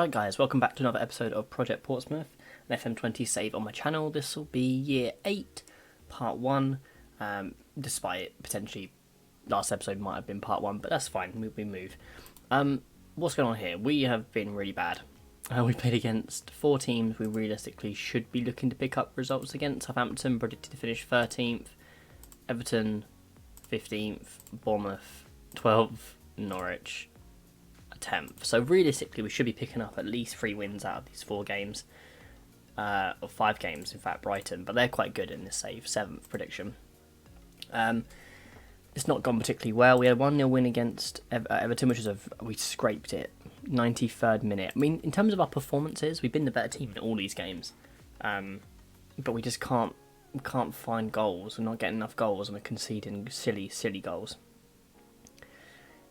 Alright guys, welcome back to another episode of Project Portsmouth, an FM20 save on my channel. This will be year 8, part 1, despite potentially last episode might have been part 1, but that's fine, we move. What's going on here? We have been really bad. We played against 4 teams we realistically should be looking to pick up results against. Southampton predicted to finish 13th, Everton 15th, Bournemouth 12th, Norwich 10th. So realistically we should be picking up at least 3 wins out of these 4 games, or 5 games in fact, Brighton, but they're quite good in this save, 7th prediction. It's not gone particularly well. We had a 1-0 win against Everton, which is we scraped it, 93rd minute. I mean, in terms of our performances, we've been the better team in all these games, but we just can't find goals. We're not getting enough goals, and we're conceding silly goals.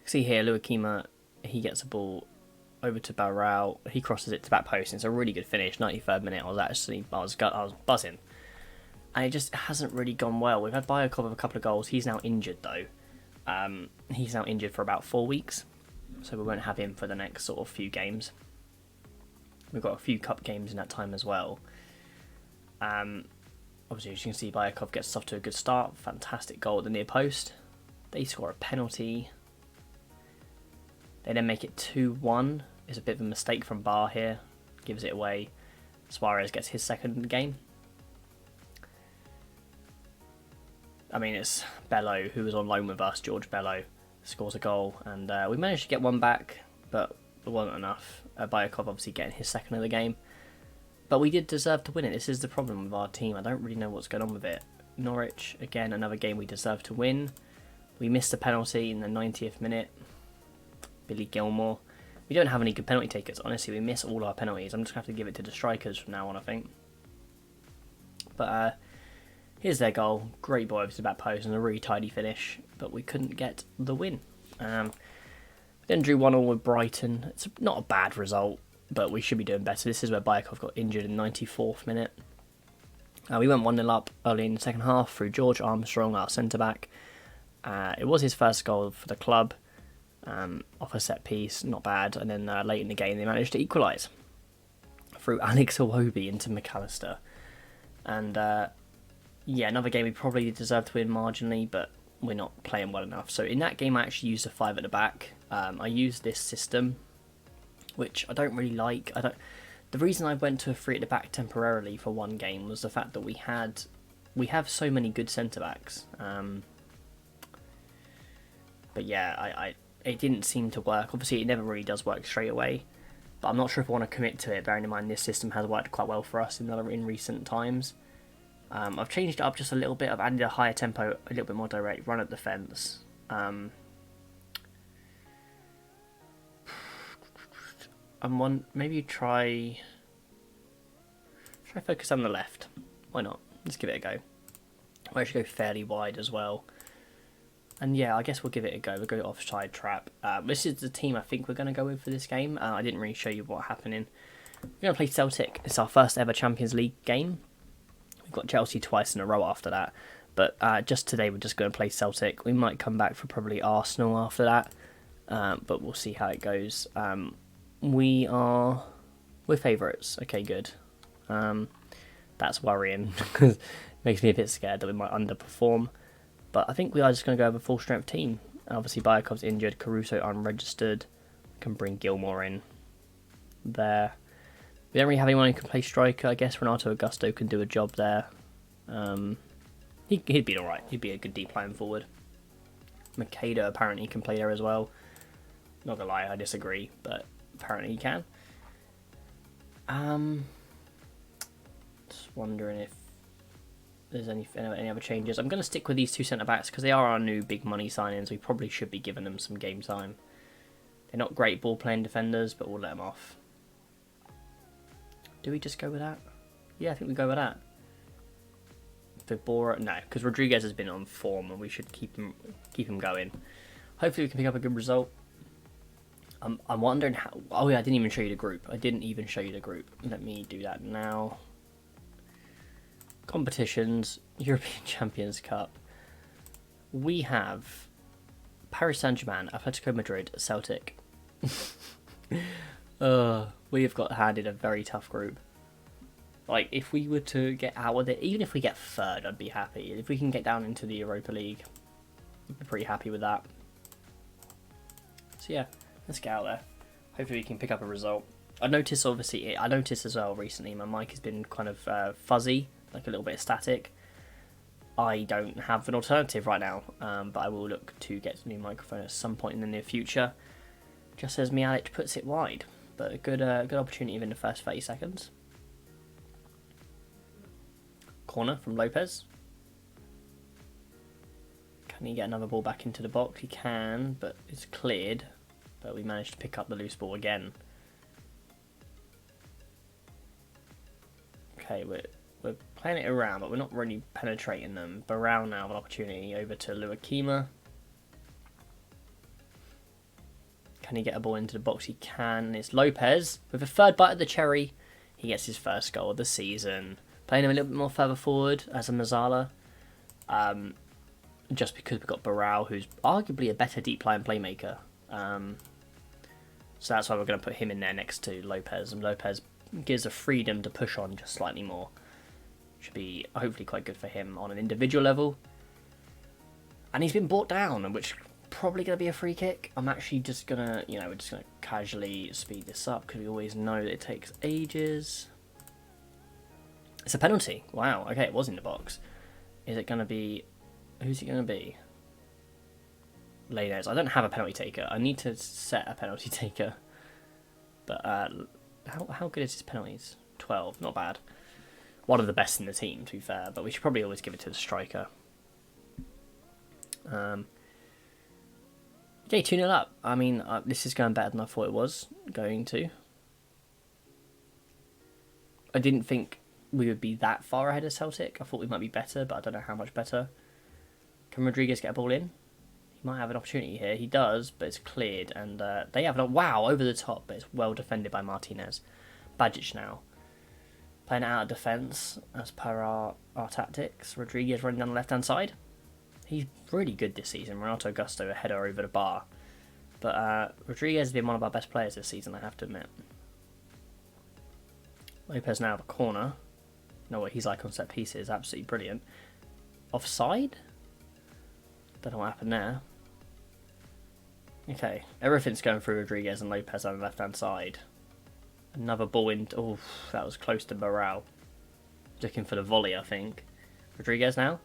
See here, Luakima, he gets the ball over to Barral. He crosses it to back post. And it's a really good finish. 93rd minute. I was buzzing, and it just hasn't really gone well. We've had Bayakov with a couple of goals. He's now injured though. He's now injured for about 4 weeks, so we won't have him for the next sort of few games. We've got a few cup games in that time as well. Obviously, as you can see, Bayakov gets us off to a good start. Fantastic goal at the near post. They score a penalty. They then make it 2-1. It's a bit of a mistake from Barr here. Gives it away. Suarez gets his second in the game. I mean, it's Bello, who was on loan with us, George Bello, scores a goal. And we managed to get one back, but it wasn't enough. Bayakov obviously getting his second of the game. But we did deserve to win it. This is the problem with our team. I don't really know what's going on with it. Norwich, again, another game we deserve to win. We missed a penalty in the 90th minute. Billy Gilmore. We don't have any good penalty takers, honestly. We miss all our penalties. I'm just going to have to give it to the strikers from now on, I think. But here's their goal. Great ball over to the back post and a really tidy finish. But we couldn't get the win. Then drew 1-1 with Brighton. It's not a bad result, but we should be doing better. This is where Bayakov got injured in the 94th minute. We went 1-0 up early in the second half through George Armstrong, our centre-back. It was his first goal for the club. Off a set piece, not bad, and then late in the game they managed to equalise through Alex Iwobi into McAllister. And yeah, another game we probably deserved to win marginally, but we're not playing well enough. So in that game I actually used a 5 at the back. I used this system, which I don't really like. The reason I went to a 3 at the back temporarily for one game was the fact that we have so many good centre backs. But yeah, it didn't seem to work. Obviously, it never really does work straight away, but I'm not sure if I want to commit to it, bearing in mind this system has worked quite well for us in recent times. I've changed it up just a little bit. I've added a higher tempo, a little bit more direct, run at defence. Maybe try focus on the left. Why not? Let's give it a go. I'll actually go fairly wide as well. And yeah, I guess we'll give it a go. We'll go offside trap. This is the team I think we're going to go with for this game. I didn't really show you what happening. We're going to play Celtic. It's our first ever Champions League game. We've got Chelsea twice in a row after that. But just today we're just going to play Celtic. We might come back for probably Arsenal after that. But we'll see how it goes. We're favourites. Okay, good. That's worrying because it makes me a bit scared that we might underperform. But I think we are just going to go with a full strength team. And obviously Bayakov's injured, Caruso unregistered. We can bring Gilmore in there. We don't really have anyone who can play striker. I guess Renato Augusto can do a job there. He'd be alright. He'd be a good deep line forward. Makeda apparently can play there as well. Not gonna lie, I disagree, but apparently he can. Just wondering if there's any other changes. I'm going to stick with these 2 centre-backs because they are our new big money signings. We probably should be giving them some game time. They're not great ball-playing defenders, but we'll let them off. Do we just go with that? Yeah, I think we go with that. Vibora, no, because Rodriguez has been on form and we should keep him going. Hopefully we can pick up a good result. I'm wondering how... Oh yeah, I didn't even show you the group. Let me do that now. Competitions, European Champions Cup. We have Paris Saint-Germain, Atletico Madrid, Celtic. We have got handed a very tough group. Like, if we were to get out with it, even if we get third, I'd be happy. If we can get down into the Europa League, I'd be pretty happy with that. So yeah, let's get out there. Hopefully we can pick up a result. I noticed as well recently my mic has been kind of fuzzy, like a little bit static. I don't have an alternative right now, but I will look to get a new microphone at some point in the near future. Just as Mialic puts it wide, but a good opportunity within the first 30 seconds. Corner from Lopez. Can he get another ball back into the box? He can, but it's cleared. But we managed to pick up the loose ball again. Okay, we're playing it around, but we're not really penetrating them. Barral now have an opportunity over to Luakima. Can he get a ball into the box? He can. It's Lopez with a third bite of the cherry. He gets his first goal of the season. Playing him a little bit more further forward as a Mazzala. Just because we've got Barral, who's arguably a better deep line playmaker. So that's why we're going to put him in there next to Lopez. And Lopez gives a freedom to push on just slightly more. Should be hopefully quite good for him on an individual level. And he's been brought down, which probably going to be a free kick. I'm actually just going to, we're just going to casually speed this up because we always know that it takes ages. It's a penalty. Wow, okay, it was in the box. Is it going to be... Who's it going to be? Lainez. I don't have a penalty taker. I need to set a penalty taker. But how good is his penalties? 12, not bad. One of the best in the team, to be fair. But we should probably always give it to the striker. Okay, 2-0 up. I mean, this is going better than I thought it was going to. I didn't think we would be that far ahead of Celtic. I thought we might be better, but I don't know how much better. Can Rodriguez get a ball in? He might have an opportunity here. He does, but it's cleared. And they have wow, over the top, but it's well defended by Martinez. Bajic now. Playing it out of defence as per our tactics. Rodriguez running down the left-hand side. He's really good this season. Renato Augusto, a header over the bar. But Rodriguez has been one of our best players this season, I have to admit. Lopez now have a corner. Know what he's like on set pieces. Absolutely brilliant. Offside? Don't know what happened there. Okay, everything's going through Rodriguez and Lopez on the left-hand side. Another ball in... Oh, that was close to Barral. Looking for the volley, I think. Rodriguez now.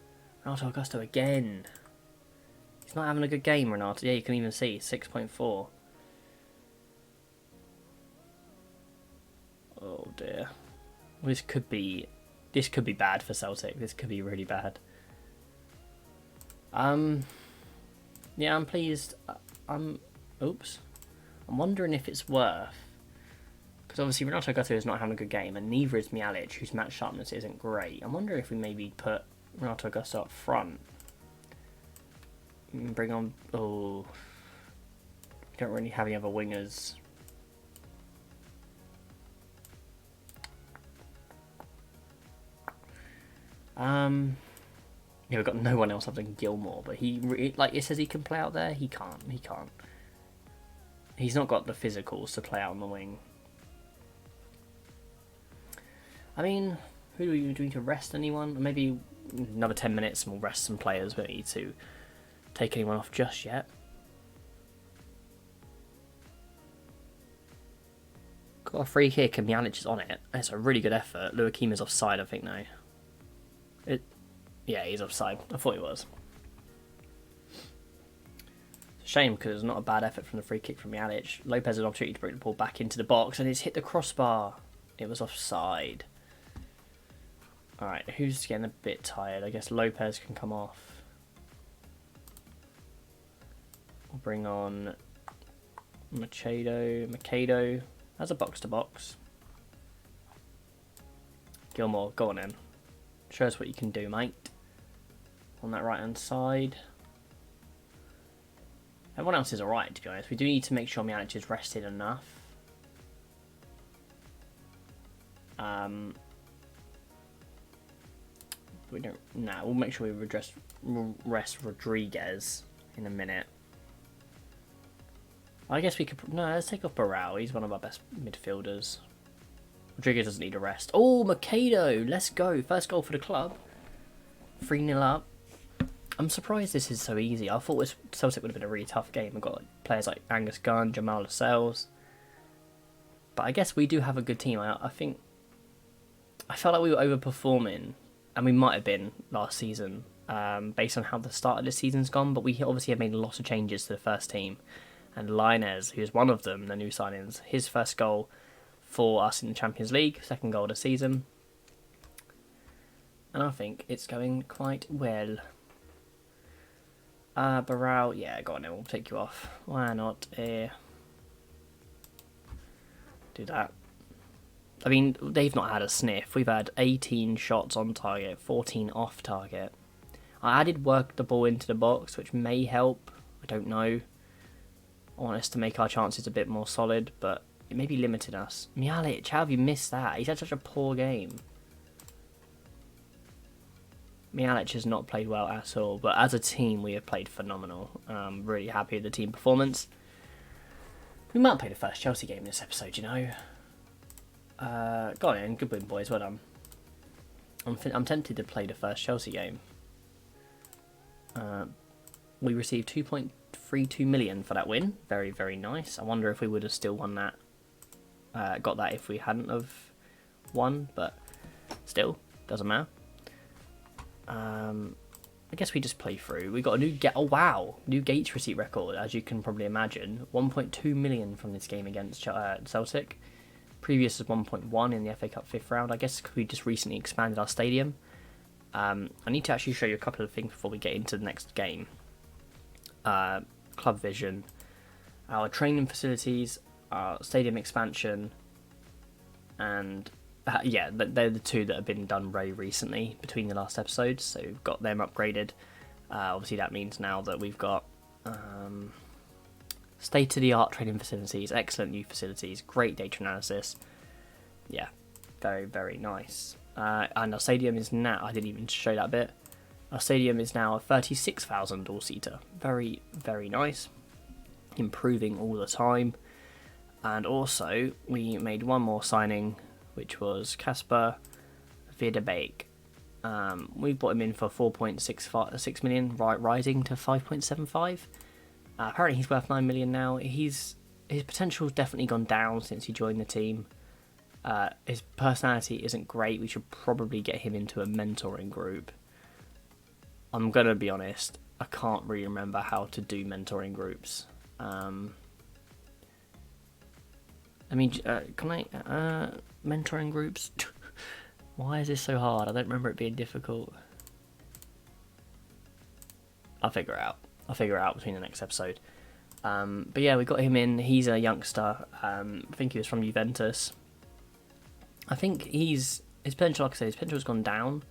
Renato Augusto again. He's not having a good game, Renato. Yeah, you can even see. 6.4. Oh, dear. This could be bad for Celtic. This could be really bad. Yeah, I'm pleased. Oops. I'm wondering if it's worth... Because obviously Renato Augusto is not having a good game, and neither is Mialic, whose match sharpness isn't great. I'm wondering if we maybe put Renato Augusto up front. Bring on... Oh... We don't really have any other wingers. Yeah, we've got no one else other than Gilmore, but it says he can play out there. He can't. He's not got the physicals to play out on the wing. I mean, who do we need to rest anyone? Maybe another 10 minutes and we'll rest some players. We don't need to take anyone off just yet. Got a free kick and Mialic is on it. It's a really good effort. Luakima's offside, I think, now. Yeah, he's offside. I thought he was. It's a shame because it was not a bad effort from the free kick from Mialic. Lopez had an opportunity to bring the ball back into the box and it's hit the crossbar. It was offside. Alright, who's getting a bit tired? I guess Lopez can come off. We'll bring on Machado. That's a box-to-box. Gilmore, go on in. Show us what you can do, mate. On that right-hand side. Everyone else is alright, to be honest. We do need to make sure Mialic is rested enough. We don't... Nah, we'll make sure we rest Rodriguez in a minute. I guess we could... No, let's take off Barral. He's one of our best midfielders. Rodriguez doesn't need a rest. Oh, Makado! Let's go. First goal for the club. 3-0 up. I'm surprised this is so easy. I thought Celtic would have been a really tough game. We've got players like Angus Gunn, Jamal Lascelles. But I guess we do have a good team. I think... I felt like we were overperforming, and we might have been last season, based on how the start of the season's gone, but we obviously have made a lot of changes to the first team. And Linez, who's one of them, the new signings, his first goal for us in the Champions League, second goal of the season. And I think it's going quite well. Barral, yeah, go on then, we'll take you off. Why not? Do that. I mean, they've not had a sniff. We've had 18 shots on target, 14 off target. I did work the ball into the box, which may help. I don't know. I want us to make our chances a bit more solid, but it may be limiting us. Mihalic, how have you missed that? He's had such a poor game. Mihalic has not played well at all, but as a team, we have played phenomenal. I'm really happy with the team performance. We might play the first Chelsea game in this episode, you know. Go on in, good win, boys, well done. I'm tempted to play the first Chelsea game. We received 2.32 million for that win. Very, very nice. I wonder if we would have still won that. Got that if we hadn't have won, but still, doesn't matter. I guess we just play through. We got a new oh wow, new Gates receipt record, as you can probably imagine. 1.2 million from this game against Celtic. Previous is 1.1 in the FA Cup 5th round. I guess we just recently expanded our stadium. I need to actually show you a couple of things before we get into the next game. Club vision, our training facilities, our stadium expansion, and yeah, they're the two that have been done very recently between the last episodes, so we've got them upgraded. Obviously that means now that we've got state-of-the-art training facilities, excellent new facilities, great data analysis. Yeah, very, very nice. And our stadium is now, I didn't even show that bit, our stadium is now a 36,000 all-seater. Very, very nice. Improving all the time. And also, we made one more signing, which was Kasper Videbeek. We bought him in for 4.6 million, rising to 5.75. Apparently he's worth 9 million now. His potential's definitely gone down since he joined the team. His personality isn't great. We should probably get him into a mentoring group. I'm going to be honest, I can't really remember how to do mentoring groups. I mean, can I... mentoring groups? Why is this so hard? I don't remember it being difficult. I'll figure it out. I'll figure it out between the next episode. But yeah, we got him in. He's a youngster. I think he was from Juventus. I think his potential, like I say, his potential has gone down,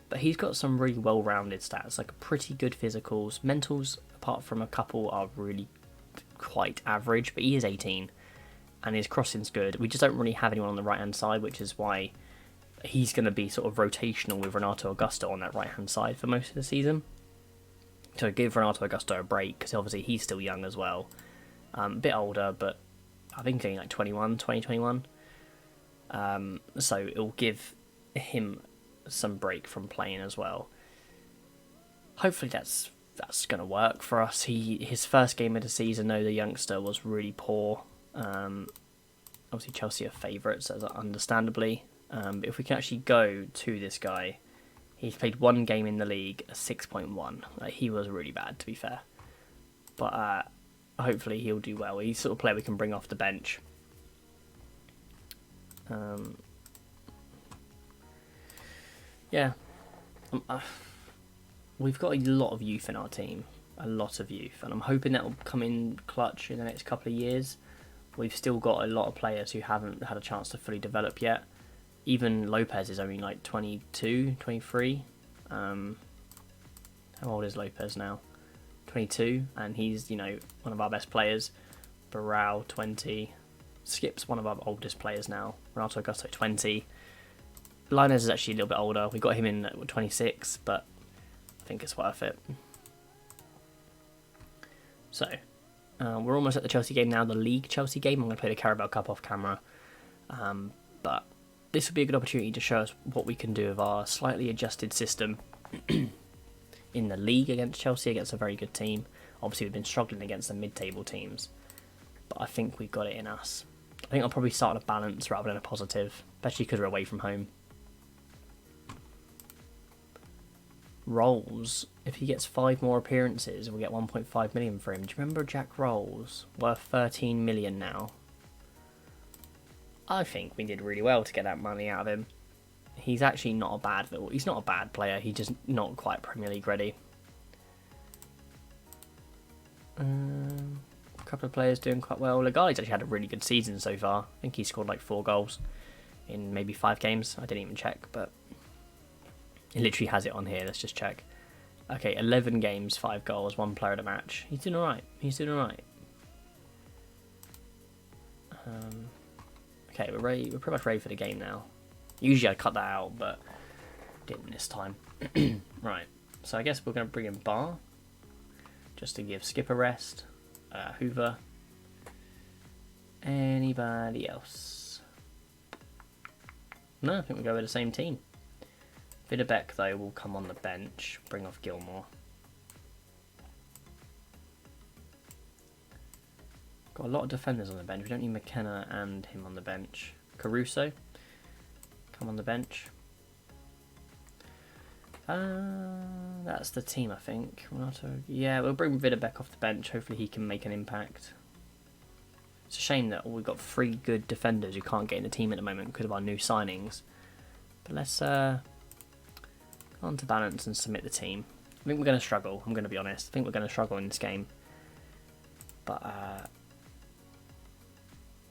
but he's got some really well-rounded stats, like pretty good physicals. Mentals, apart from a couple, are really quite average, but he is 18, and his crossing's good. We just don't really have anyone on the right-hand side, which is why he's going to be sort of rotational with Renato Augusto on that right-hand side for most of the season. So give Renato Augusto a break, because obviously he's still young as well. A bit older, but I think he's like 2021. So it'll give him some break from playing as well. Hopefully that's going to work for us. His first game of the season, though, the youngster was really poor. Obviously Chelsea are favourites, as understandably. But if we can actually go to this guy, he's played one game in the league, a 6.1. He was really bad, to be fair. But hopefully he'll do well. He's the sort of player we can bring off the bench. Yeah. We've got a lot of youth in our team. A lot of youth. And I'm hoping that will come in clutch in the next couple of years. We've still got a lot of players who haven't had a chance to fully develop yet. Even Lopez is only like 22, 23. How old is Lopez now? 22. And he's, one of our best players. Barral, 20. Skip's one of our oldest players now. Renato Augusto, 20. Linez is actually a little bit older. We got him in at 26, but I think it's worth it. So, We're almost at the Chelsea game now, the League Chelsea game. I'm going to play the Carabao Cup off camera. But this would be a good opportunity to show us what we can do with our slightly adjusted system in the league against Chelsea, against a very good team. Obviously, we've been struggling against the mid-table teams, but I think we've got it in us. I think I'll probably start on a balance rather than a positive, especially because we're away from home. Rolls, if he gets 5 more appearances, we'll get 1.5 million for him. Do you remember Jack Rolls? Worth 13 million now. I think we did really well to get that money out of him. He's actually not a bad he's not a bad player, he's just not quite Premier League ready. A couple of players doing quite well. Legali's actually had a really good season so far. I think he scored like 4 goals in maybe 5 games. I didn't even check, but it literally has it on here. Let's just check. Okay, 11 games, 5 goals, 1 player at a match. He's doing alright. He's doing alright. Okay, we're ready. We're pretty much ready for the game now. Usually I'd cut that out, but didn't this time. Right, so I guess we're going to bring in Bar, just to give Skip a rest. Hoover. Anybody else? No, I think we'll go with the same team. Videbeck, though, will come on the bench. Bring off Gilmore. Got a lot of defenders on the bench. We don't need McKenna and him on the bench. Caruso, come on the bench. That's the team, I think. Yeah, we'll bring Videbeck off the bench. Hopefully he can make an impact. It's a shame that we've got 3 good defenders who can't get in the team at the moment because of our new signings. But let's go on to balance and submit the team. I think we're going to struggle, I'm going to be honest. I think we're going to struggle in this game. But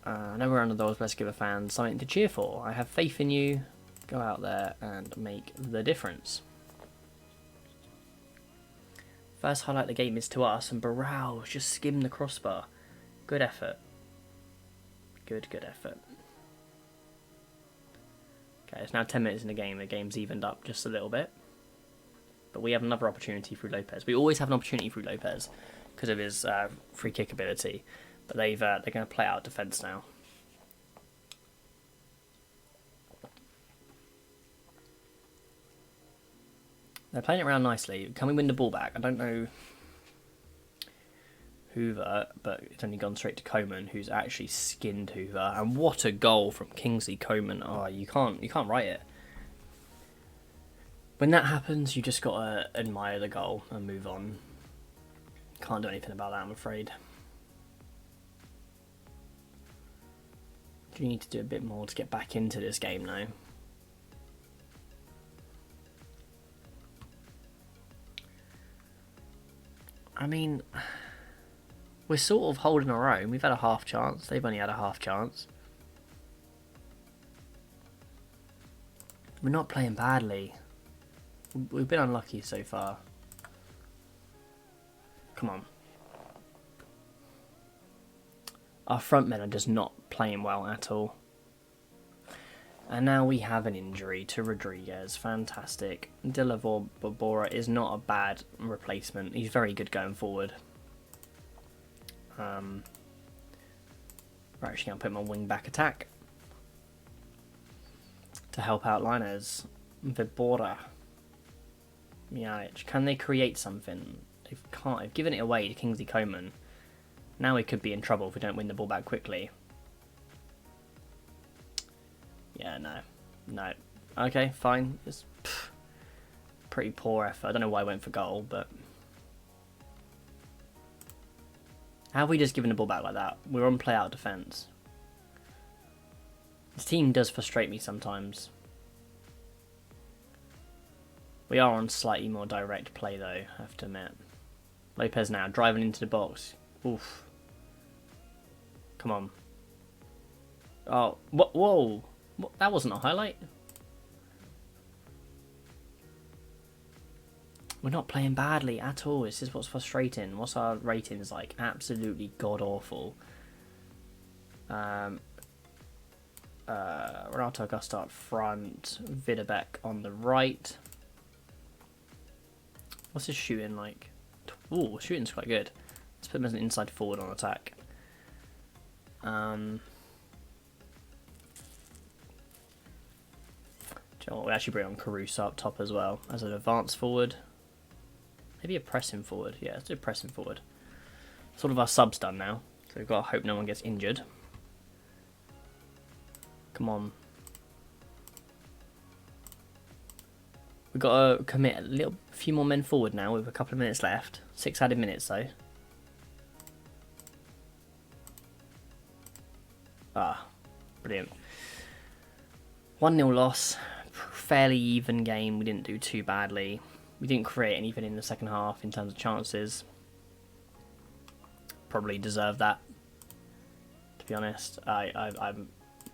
I know we're under those Let's Give a fan something to cheer for. I have faith in you. Go out there and make the difference. First highlight of the game is to us, and Barrow's just skimmed the crossbar. Good effort. Good effort. Okay, it's now 10 minutes in the game. The game's evened up just a little bit. But we have another opportunity through Lopez. We always have an opportunity through Lopez because of his free kick ability. But they're going to play out defence now. They're playing it around nicely. Can we win the ball back? I don't know Hoover, but it's only gone straight to Coman, who's actually skinned Hoover. And what a goal from Kingsley Coman. Oh, you can't write it. When that happens, you just got to admire the goal and move on. Can't do anything about that, I'm afraid. Do you need to do a bit more to get back into this game now? I mean, we're sort of holding our own. We've had a half chance. They've only had a half chance. We're not playing badly. We've been unlucky so far. Come on. Our front men are just not playing well at all. And now we have an injury to Rodriguez. Fantastic. Barbora is not a bad replacement. He's very good going forward. We're actually going to put him on wing-back attack to help out Linez. Vibora. Mialic. Can they create something? They can't. They've given it away to Kingsley Coman. Now we could be in trouble if we don't win the ball back quickly. Yeah, no. Okay, fine. It's pretty poor effort. I don't know why I went for goal, but how have we just given the ball back like that? We're on play out defence. This team does frustrate me sometimes. We are on slightly more direct play though, I have to admit. Lopez now driving into the box. Oof. Come on. Oh, whoa. That wasn't a highlight. We're not playing badly at all. This is what's frustrating. What's our ratings like? Absolutely god-awful. Renato Augusto up front. Videbeck on the right. What's his shooting like? Ooh, shooting's quite good. Let's put him as an inside forward on attack. Do you know what? We actually bring on Caruso up top as well as an advanced forward. Maybe a pressing forward. Yeah, let's do a pressing forward. Sort of our subs done now, so we've got to hope no one gets injured. Come on. We've got to commit a few more men forward now with a couple of minutes left. 6 added minutes though. Ah, brilliant. 1-0 loss. Fairly even game. We didn't do too badly. We didn't create anything in the second half in terms of chances. Probably deserve that, to be honest. I'm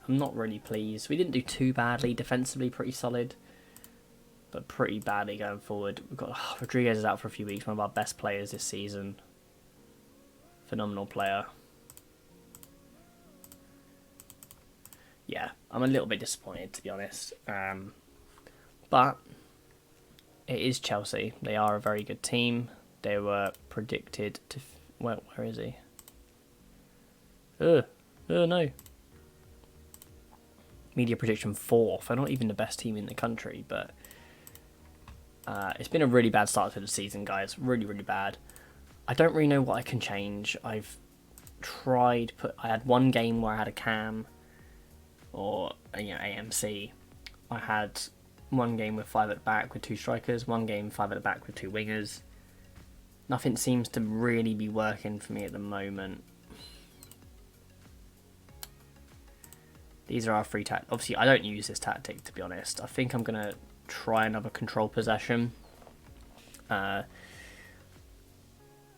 not really pleased. We didn't do too badly. Defensively, pretty solid, but pretty badly going forward. We've got Rodriguez is out for a few weeks. One of our best players this season. Phenomenal player. Yeah, I'm a little bit disappointed, to be honest. But it is Chelsea. They are a very good team. They were predicted to... Where is he? No. Media prediction 4th. They're not even the best team in the country, but it's been a really bad start to the season, guys. Really, really bad. I don't really know what I can change. I've tried... I had one game where I had a cam or AMC. I had one game with 5 at the back with 2 strikers, one game 5 at the back with 2 wingers. Nothing seems to really be working for me at the moment. These are our free tactics. Obviously, I don't use this tactic, to be honest. I think I'm going to try another control possession.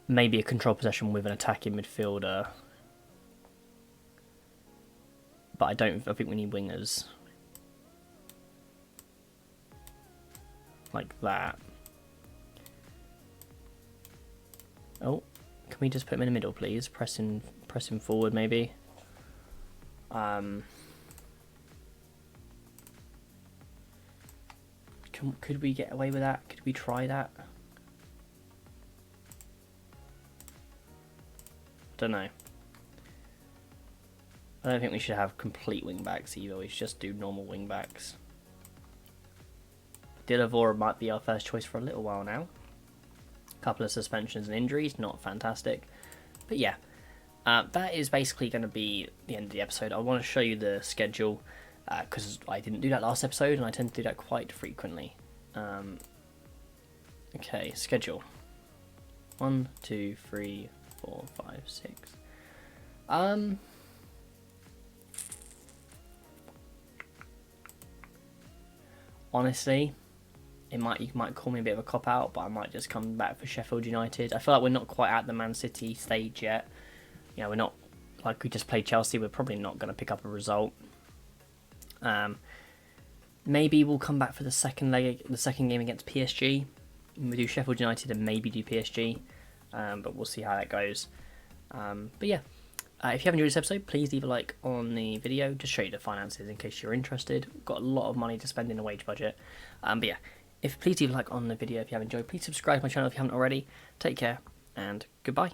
Maybe a control possession with an attacking midfielder. But I think we need wingers. Like that. Oh, can we just put him in the middle, please? Pressing forward, maybe. Could we get away with that? Could we try that? Don't know. I don't think we should have complete wing backs either. We should just do normal wing backs. Dilavora might be our first choice for a little while now. A couple of suspensions and injuries, not fantastic. But yeah, that is basically going to be the end of the episode. I want to show you the schedule because I didn't do that last episode and I tend to do that quite frequently. Okay, schedule. 1, 2, 3, 4, 5, 6. Honestly, you might call me a bit of a cop out, but I might just come back for Sheffield United. I feel like we're not quite at the Man City stage yet. You know, we're not like we just played Chelsea. We're probably not going to pick up a result. Maybe we'll come back for the second game against PSG. We do Sheffield United and maybe do PSG, but we'll see how that goes. But yeah. If you have enjoyed this episode, please leave a like on the video. Just show you the finances in case you're interested. We've got a lot of money to spend in a wage budget. But yeah, please leave a like on the video if you have enjoyed. Please subscribe to my channel if you haven't already. Take care and goodbye.